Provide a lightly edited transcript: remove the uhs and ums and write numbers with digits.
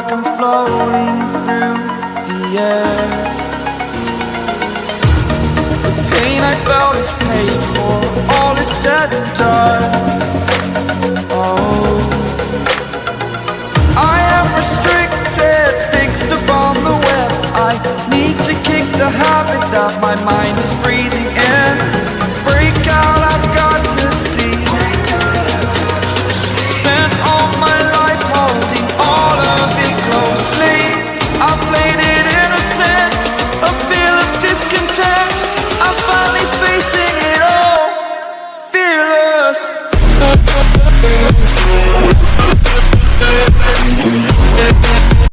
like I'm floating through the air. The pain I felt is paid for, all is said and done.